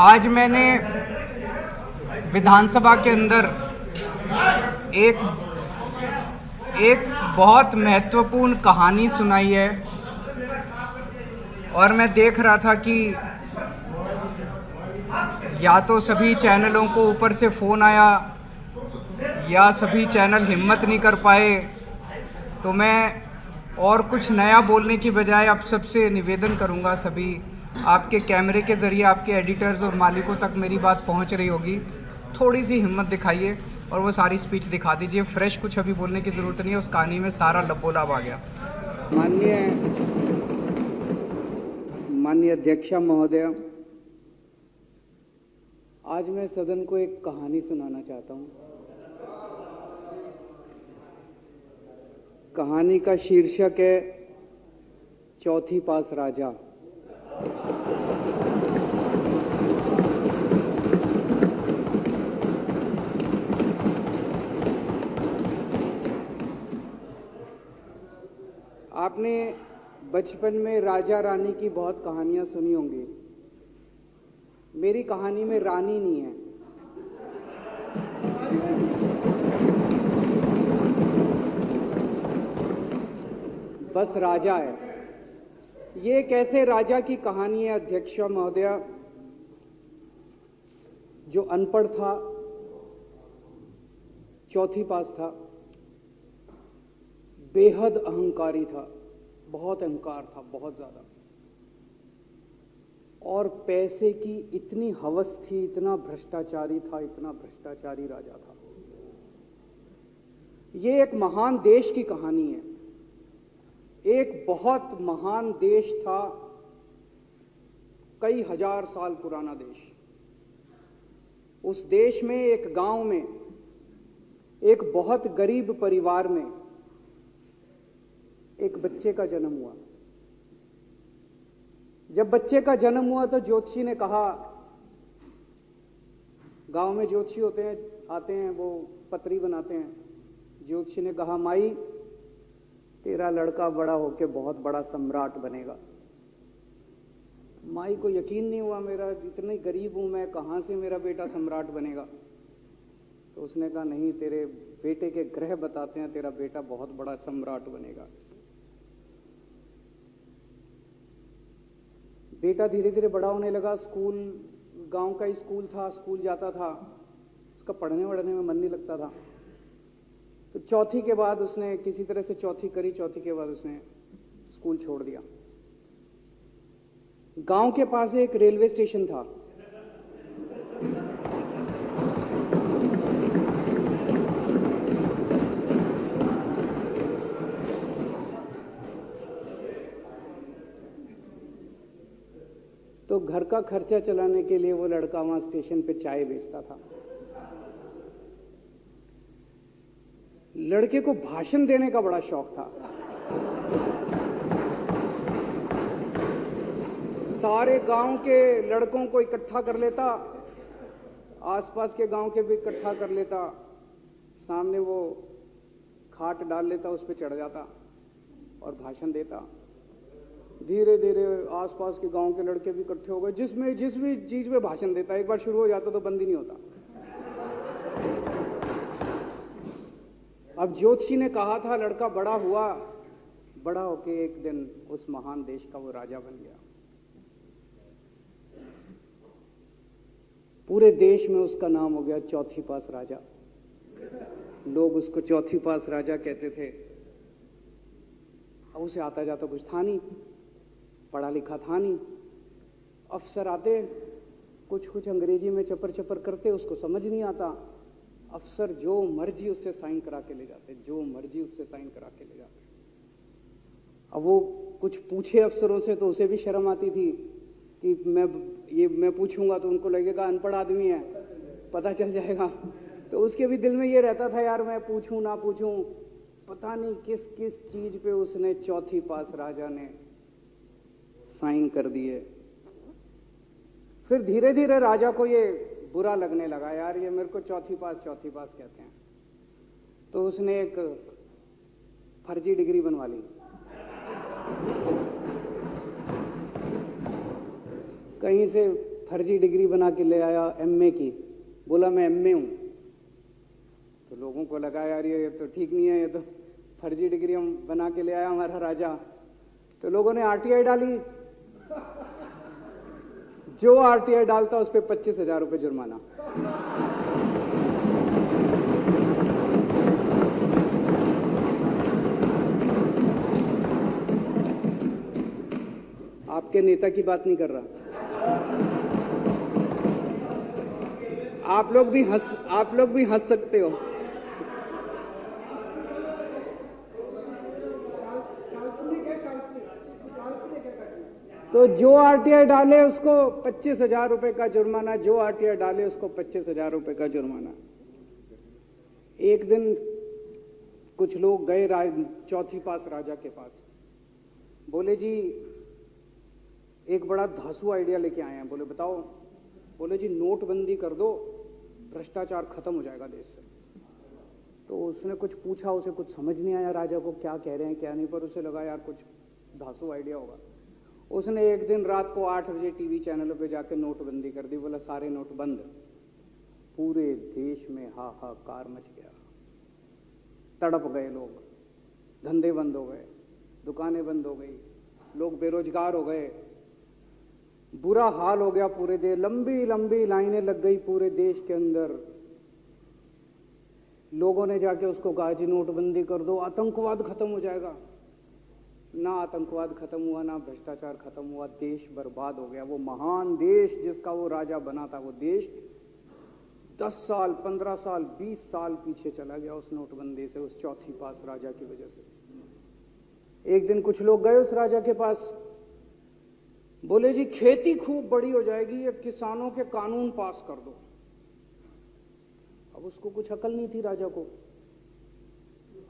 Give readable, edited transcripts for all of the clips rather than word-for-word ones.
आज मैंने विधानसभा के अंदर एक एक बहुत महत्वपूर्ण कहानी सुनाई है और मैं देख रहा था कि या तो सभी चैनलों को ऊपर से फ़ोन आया या सभी चैनल हिम्मत नहीं कर पाए। तो मैं और कुछ नया बोलने की बजाय आप सबसे निवेदन करूंगा, सभी आपके कैमरे के ज़रिए आपके एडिटर्स और मालिकों तक मेरी बात पहुंच रही होगी, थोड़ी सी हिम्मत दिखाइए और वो सारी स्पीच दिखा दीजिए। फ्रेश कुछ अभी बोलने की ज़रूरत नहीं है, उस कहानी में सारा लबोलाब आ गया। माननीय अध्यक्ष महोदय, आज मैं सदन को एक कहानी सुनाना चाहता हूं। कहानी का शीर्षक है चौथी पास राजा। आपने बचपन में राजा रानी की बहुत कहानियां सुनी होंगी। मेरी कहानी में रानी नहीं है, बस राजा है। ये कैसे राजा की कहानी है अध्यक्ष महोदय, जो अनपढ़ था, चौथी पास था, बेहद अहंकारी था, बहुत अहंकार था, बहुत ज्यादा, और पैसे की इतनी हवस थी, इतना भ्रष्टाचारी था, इतना भ्रष्टाचारी राजा था। ये एक महान देश की कहानी है। एक बहुत महान देश था, कई हजार साल पुराना देश। उस देश में एक गांव में एक बहुत गरीब परिवार में एक बच्चे का जन्म हुआ। जब बच्चे का जन्म हुआ तो ज्योतिषी ने कहा, गांव में ज्योतिषी होते हैं, आते हैं, वो पत्री बनाते हैं। ज्योतिषी ने कहा, माई तेरा लड़का बड़ा होके बहुत बड़ा सम्राट बनेगा। माई को यकीन नहीं हुआ, मेरा इतनी गरीब हूं मैं, कहां से मेरा बेटा सम्राट बनेगा। तो उसने कहा, नहीं, तेरे बेटे के ग्रह बताते हैं तेरा बेटा बहुत बड़ा सम्राट बनेगा। बेटा धीरे धीरे बड़ा होने लगा। स्कूल, गांव का ही स्कूल था, स्कूल जाता था, उसका पढ़ने वढ़ने में मन नहीं लगता था। तो चौथी के बाद उसने किसी तरह से चौथी करी, चौथी के बाद उसने स्कूल छोड़ दिया। गांव के पास एक रेलवे स्टेशन था। तो घर का खर्चा चलाने के लिए वो लड़का वहां स्टेशन पे चाय बेचता था। लड़के को भाषण देने का बड़ा शौक था। सारे गांव के लड़कों को इकट्ठा कर लेता, आसपास के गांव के भी इकट्ठा कर लेता, सामने वो खाट डाल लेता, उस पर चढ़ जाता और भाषण देता। धीरे धीरे आसपास के गांव के लड़के भी इकट्ठे हो गए। जिस भी चीज में भाषण देता, एक बार शुरू हो जाता तो बंद ही नहीं होता। अब ज्योतिषी ने कहा था, लड़का बड़ा हुआ, बड़ा होके एक दिन उस महान देश का वो राजा बन गया। पूरे देश में उसका नाम हो गया चौथी पास राजा। लोग उसको चौथी पास राजा कहते थे। अब उसे आता जाता कुछ था नहीं, पढ़ा लिखा था नहीं। अफसर आते, कुछ अंग्रेजी में चपर चपर करते, उसको समझ नहीं आता। अफसर जो मर्जी उससे साइन करा के ले जाते, जो मर्जी उससे साइन करा के ले जाते। अब वो कुछ पूछे अफसरों से तो उसे भी शर्म आती थी कि मैं पूछूंगा तो उनको लगेगा अनपढ़ आदमी है, पता चल जाएगा। तो उसके भी दिल में ये रहता था, यार मैं पूछूं ना पूछूं। पता नहीं किस किस चीज पे उसने चौथी पास राजा ने साइन कर दिए। फिर धीरे धीरे राजा को ये बुरा लगने लगा, यार ये मेरे को चौथी पास कहते हैं। तो उसने एक फर्जी डिग्री बनवा ली। कहीं से फर्जी डिग्री बना के ले आया एमए की, बोला मैं एमए हूं। तो लोगों को लगा यार ये तो ठीक नहीं है, ये तो फर्जी डिग्री हम बना के ले आया हमारा राजा। तो लोगों ने आरटीआई डाली, जो आरटीआई डालता उस पर 25,000 रुपये जुर्माना। आपके नेता की बात नहीं कर रहा। आप लोग भी हंस सकते हो। तो जो आरटीआई डाले उसको 25,000 रुपए का जुर्माना, जो आरटीआई डाले उसको 25,000 रुपए का जुर्माना। एक दिन कुछ लोग गए चौथी पास राजा के पास, बोले जी एक बड़ा धांसू आइडिया लेके आए हैं। बोले बताओ। बोले जी नोटबंदी कर दो, भ्रष्टाचार खत्म हो जाएगा देश से। तो उसने कुछ पूछा, उसे कुछ समझ नहीं आया राजा को क्या कह रहे हैं क्या नहीं, पर उसे लगा यार कुछ धांसू आइडिया होगा। उसने एक दिन रात को 8 बजे टीवी चैनलों पे जाके नोटबंदी कर दी। बोला सारे नोट बंद। पूरे देश में हाहाकार मच गया, तड़प गए लोग, धंधे बंद हो गए, दुकानें बंद हो गई, लोग बेरोजगार हो गए, बुरा हाल हो गया पूरे देश। लंबी लंबी लाइनें लग गई पूरे देश के अंदर। लोगों ने जाके उसको कहा जी नोटबंदी कर दो, आतंकवाद खत्म हो जाएगा। ना आतंकवाद खत्म हुआ, ना भ्रष्टाचार खत्म हुआ, देश बर्बाद हो गया। वो महान देश जिसका वो राजा बना था, वो देश 10 साल 15 साल 20 साल पीछे चला गया उस नोटबंदी से, उस चौथी पास राजा की वजह से। एक दिन कुछ लोग गए उस राजा के पास, बोले जी खेती खूब बड़ी हो जाएगी, ये किसानों के कानून पास कर दो। अब उसको कुछ अकल नहीं थी राजा को,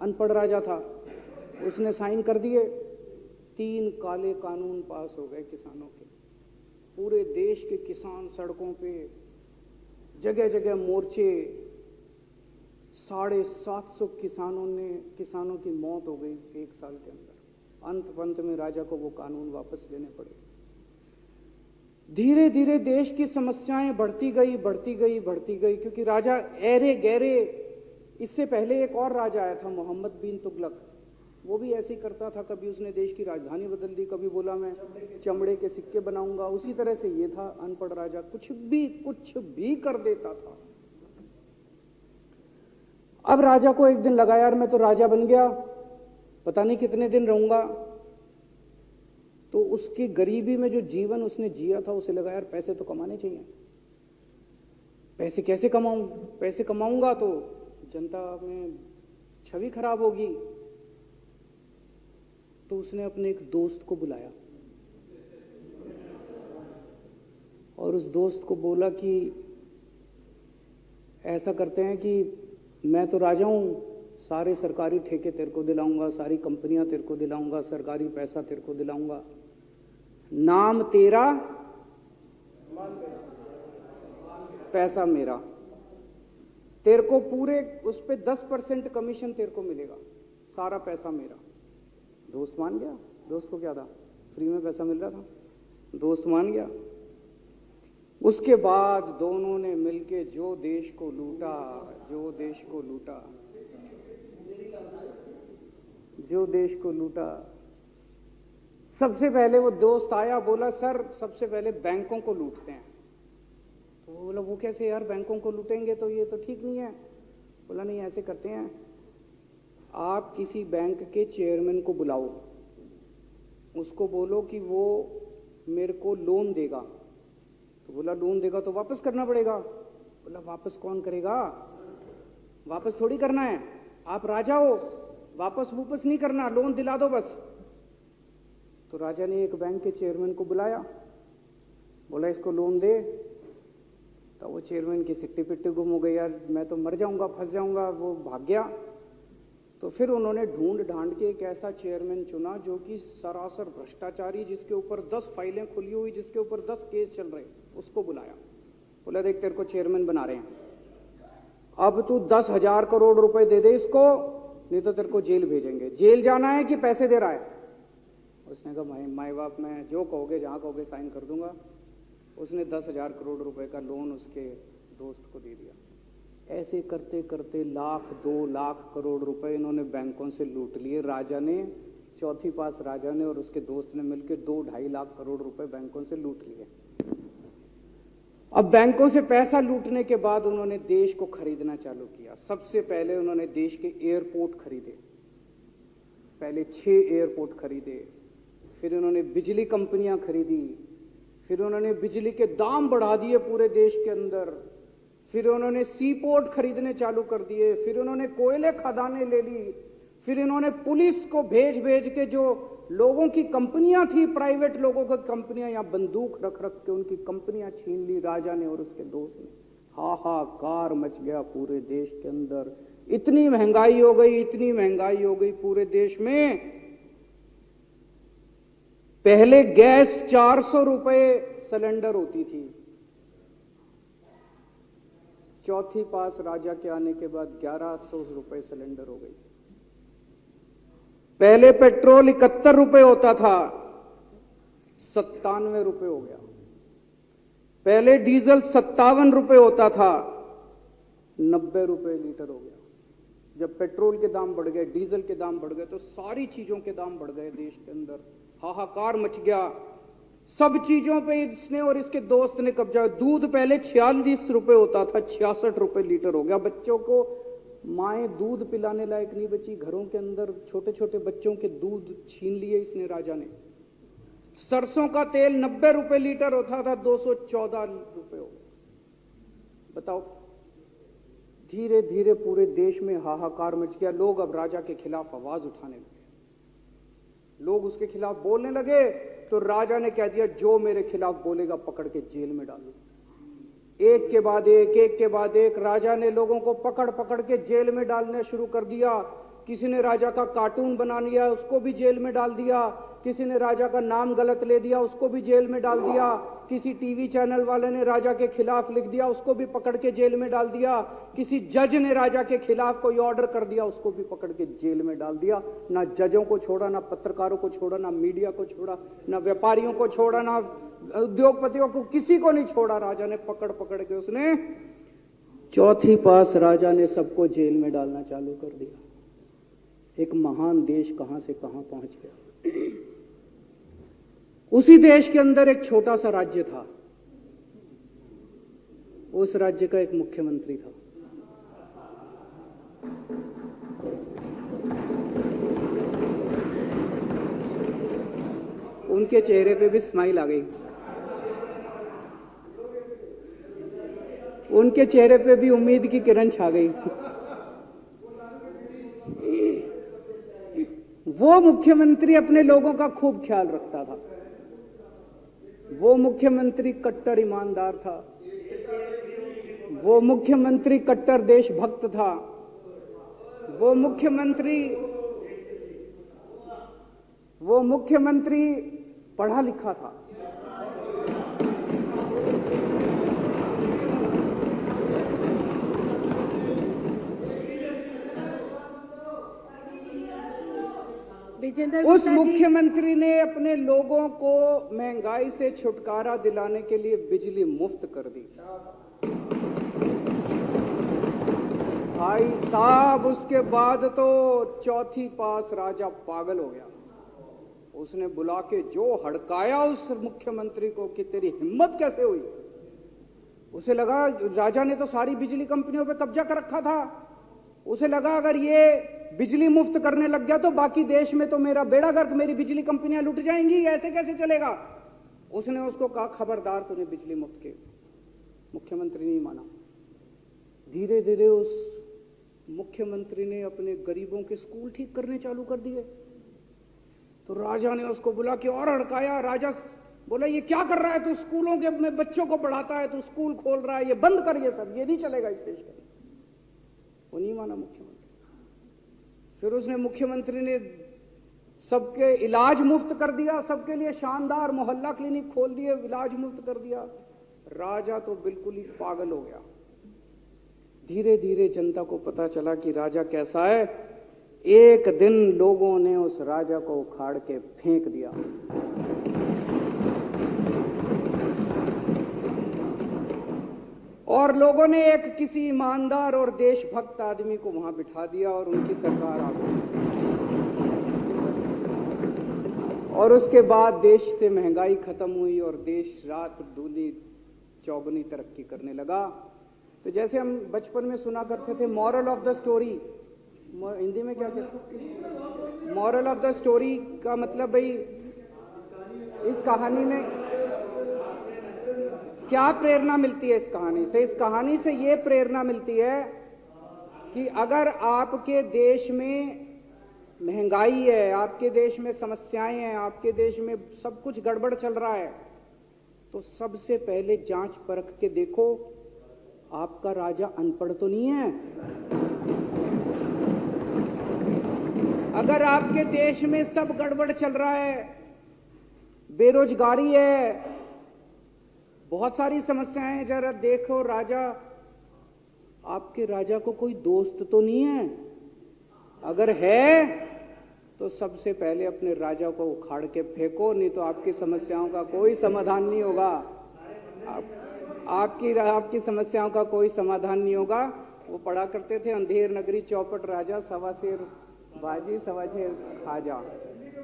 अनपढ़ राजा था। उसने साइन कर दिए, 3 काले कानून पास हो गए किसानों के। पूरे देश के किसान सड़कों पे, जगह जगह मोर्चे, 750 किसानों की मौत हो गई 1 साल के अंदर। अंत में राजा को वो कानून वापस लेने पड़े। धीरे धीरे देश की समस्याएं बढ़ती गई, क्योंकि राजा ऐरे गहरे। इससे पहले एक और राजा आया था, मोहम्मद बिन तुगलक। वो भी ऐसे ही करता था, कभी उसने देश की राजधानी बदल दी, कभी बोला मैं चमड़े के सिक्के बनाऊंगा। उसी तरह से ये था अनपढ़ राजा, कुछ भी कर देता था। अब राजा को एक दिन लगा यार मैं तो राजा बन गया, पता नहीं कितने दिन रहूंगा। तो उसकी गरीबी में जो जीवन उसने जिया था, उसे लगा यार पैसे तो कमाने चाहिए। पैसे कैसे कमाऊं? पैसे कमाऊंगा तो जनता में छवि खराब होगी। तो उसने अपने एक दोस्त को बुलाया और उस दोस्त को बोला कि ऐसा करते हैं कि मैं तो राजा हूं, सारे सरकारी ठेके तेरे को दिलाऊंगा, सारी कंपनियां तेरे को दिलाऊंगा, सरकारी पैसा तेरे को दिलाऊंगा। नाम तेरा, पैसा मेरा। तेरे को पूरे उस पे 10% कमीशन तेरे को मिलेगा, सारा पैसा मेरा। दोस्त मान गया। दोस्त को क्या था, फ्री में पैसा मिल रहा था, दोस्त मान गया। उसके बाद दोनों ने मिलके जो देश को लूटा, जो देश को लूटा। सबसे पहले वो दोस्त आया, बोला सर सबसे पहले बैंकों को लूटते हैं। तो वो बोला वो कैसे यार, बैंकों को लूटेंगे तो ये तो ठीक नहीं है। बोला नहीं ऐसे करते हैं, आप किसी बैंक के चेयरमैन को बुलाओ, उसको बोलो कि वो मेरे को लोन देगा। तो बोला लोन देगा तो वापस करना पड़ेगा। बोला वापस कौन करेगा, वापस थोड़ी करना है, आप राजा हो, वापस नहीं करना, लोन दिला दो बस। तो राजा ने एक बैंक के चेयरमैन को बुलाया, बोला इसको लोन दे। तो वो चेयरमैन की सिट्टी पिट्टी गुम हो गई, यार मैं तो मर जाऊंगा, फंस जाऊंगा। वो भाग गया। तो फिर उन्होंने ढूंढ ढांड के एक ऐसा चेयरमैन चुना जो कि सरासर भ्रष्टाचारी, जिसके ऊपर 10 फाइलें खुली हुई, जिसके ऊपर 10 केस चल रहे, उसको बुलाया। बोला देख तेरे को चेयरमैन बना रहे हैं, अब तू 10,000 करोड़ रुपए दे दे इसको, नहीं तो तेरे को जेल भेजेंगे। जेल जाना है कि पैसे दे रहा है? उसने कहा माई बाप मैं जो कहोगे, जहां कहोगे साइन कर दूंगा। उसने 10,000 करोड़ रुपए का लोन उसके दोस्त को दे दिया। ऐसे करते करते लाख 2 लाख करोड़ रुपए इन्होंने बैंकों से लूट लिए। राजा ने, चौथी पास राजा ने और उसके दोस्त ने मिलकर 2-2.5 लाख करोड़ रुपए बैंकों से लूट लिए। अब बैंकों से पैसा लूटने के बाद उन्होंने देश को खरीदना चालू किया। सबसे पहले उन्होंने देश के एयरपोर्ट खरीदे, पहले 6 एयरपोर्ट खरीदे, फिर उन्होंने बिजली कंपनियां खरीदी, फिर उन्होंने बिजली के दाम बढ़ा दिए पूरे देश के अंदर, फिर उन्होंने सी पोर्ट खरीदने चालू कर दिए, फिर उन्होंने कोयले खदानें ले ली, फिर इन्होंने पुलिस को भेज भेज के जो लोगों की कंपनियां थी, प्राइवेट लोगों की कंपनियां, या बंदूक रख रख के उनकी कंपनियां छीन ली राजा ने और उसके दोस्त ने। हाहाकार मच गया पूरे देश के अंदर। इतनी महंगाई हो गई, इतनी महंगाई हो गई पूरे देश में। पहले गैस 400 रुपए सिलेंडर होती थी, चौथी पास राजा के आने के बाद 1100 रुपए सिलेंडर हो गई। पहले पेट्रोल 71 रुपए होता था, 97 रुपए हो गया। पहले डीजल 57 रुपए होता था, 90 रुपए लीटर हो गया। जब पेट्रोल के दाम बढ़ गए, डीजल के दाम बढ़ गए, तो सारी चीजों के दाम बढ़ गए देश के अंदर। हाहाकार मच गया। सब चीजों पे इसने और इसके दोस्त ने कब्जा। दूध पहले 46 रुपए होता था, 66 रुपए लीटर हो गया। बच्चों को माएं दूध पिलाने लायक नहीं बची, घरों के अंदर छोटे छोटे बच्चों के दूध छीन लिए इसने राजा ने। सरसों का तेल 90 रुपए लीटर होता था, 214 रुपए हो गया। बताओ, धीरे धीरे पूरे देश में हाहाकार मच गया। लोग अब राजा के खिलाफ आवाज उठाने लगे, लोग उसके खिलाफ बोलने लगे। तो राजा ने कह दिया, जो मेरे खिलाफ बोलेगा पकड़ के जेल में डालो। एक के बाद एक राजा ने लोगों को पकड़ पकड़ के जेल में डालना शुरू कर दिया। किसी ने राजा का कार्टून बना लिया, उसको भी जेल में डाल दिया। किसी ने राजा का नाम गलत ले दिया, उसको भी जेल में डाल दिया। किसी टीवी चैनल वाले ने राजा के खिलाफ लिख दिया, उसको भी पकड़ के जेल में डाल दिया। किसी जज ने राजा के खिलाफ कोई ऑर्डर कर दिया, उसको भी पकड़ के जेल में डाल दिया। ना जजों को छोड़ा, ना पत्रकारों को छोड़ा, ना मीडिया को छोड़ा, ना व्यापारियों को छोड़ा, ना उद्योगपतियों को, किसी को नहीं छोड़ा। राजा ने पकड़ पकड़ के उसने चौथी पास राजा ने सबको जेल में डालना चालू कर दिया। एक महान देश कहां से कहां पहुंच गया। उसी देश के अंदर एक छोटा सा राज्य था, उस राज्य का एक मुख्यमंत्री था। उनके चेहरे पे भी स्माइल आ गई, उनके चेहरे पे भी उम्मीद की किरण छा गई। वो मुख्यमंत्री अपने लोगों का खूब ख्याल रखता था। वो मुख्यमंत्री कट्टर ईमानदार था। वो मुख्यमंत्री कट्टर देशभक्त था। वो मुख्यमंत्री पढ़ा लिखा था। उस मुख्यमंत्री ने अपने लोगों को महंगाई से छुटकारा दिलाने के लिए बिजली मुफ्त कर दी। भाई साहब, उसके बाद तो चौथी पास राजा पागल हो गया। उसने बुला के जो हड़काया उस मुख्यमंत्री को कि तेरी हिम्मत कैसे हुई। उसे लगा राजा ने तो सारी बिजली कंपनियों पे कब्जा कर रखा था। उसे लगा अगर ये बिजली मुफ्त करने लग गया तो बाकी देश में तो मेरा बेड़ा गर्क, मेरी बिजली कंपनियां लुट जाएंगी, ऐसे कैसे चलेगा। उसने उसको कहा, खबरदार, तूने बिजली मुफ्त के। मुख्यमंत्री नहीं माना। धीरे धीरे उस मुख्यमंत्री ने अपने गरीबों के स्कूल ठीक करने चालू कर दिए। तो राजा ने उसको बुला के और हड़काया। राजा बोला, ये क्या कर रहा है तू, स्कूलों के में बच्चों को पढ़ाता है, तू स्कूल खोल रहा है, ये बंद कर, ये सब, ये नहीं चलेगा इस देश के। वो नहीं माना मुख्यमंत्री। फिर उसने मुख्यमंत्री ने सबके इलाज मुफ्त कर दिया, सबके लिए शानदार मोहल्ला क्लिनिक खोल दिए, इलाज मुफ्त कर दिया। राजा तो बिल्कुल ही पागल हो गया। धीरे धीरे जनता को पता चला कि राजा कैसा है। एक दिन लोगों ने उस राजा को उखाड़ के फेंक दिया। और लोगों ने एक किसी ईमानदार और देशभक्त आदमी को वहां बिठा दिया और उनकी सरकार आ गई। और उसके बाद देश से महंगाई खत्म हुई और देश रात दूनी चौगुनी तरक्की करने लगा। तो जैसे हम बचपन में सुना करते थे, moral of the story, Hindi में क्या कहते, मॉरल ऑफ द स्टोरी का मतलब भाई इस कहानी में क्या प्रेरणा मिलती है? इस कहानी से, इस कहानी से ये प्रेरणा मिलती है कि अगर आपके देश में महंगाई है, आपके देश में समस्याएं हैं, आपके देश में सब कुछ गड़बड़ चल रहा है, तो सबसे पहले जांच परख के देखो आपका राजा अनपढ़ तो नहीं है। अगर आपके देश में सब गड़बड़ चल रहा है, बेरोजगारी है, बहुत सारी समस्याएं हैं, जरा देखो राजा, आपके राजा को कोई दोस्त तो नहीं है। अगर है तो सबसे पहले अपने राजा को उखाड़ के फेंको, नहीं तो आपकी समस्याओं का कोई समाधान नहीं होगा। आपकी समस्याओं का कोई समाधान नहीं होगा। वो पढ़ा करते थे, अंधेर नगरी चौपट राजा, सवा शेर बाजी सवा शेर खाजा।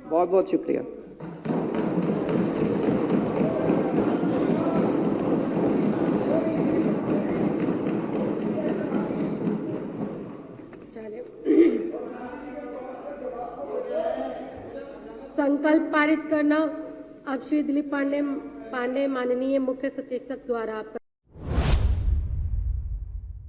बहुत बहुत शुक्रिया। संकल्प पारित करना। अब श्री दिलीप पांडे माननीय मुख्य सचेतक द्वारा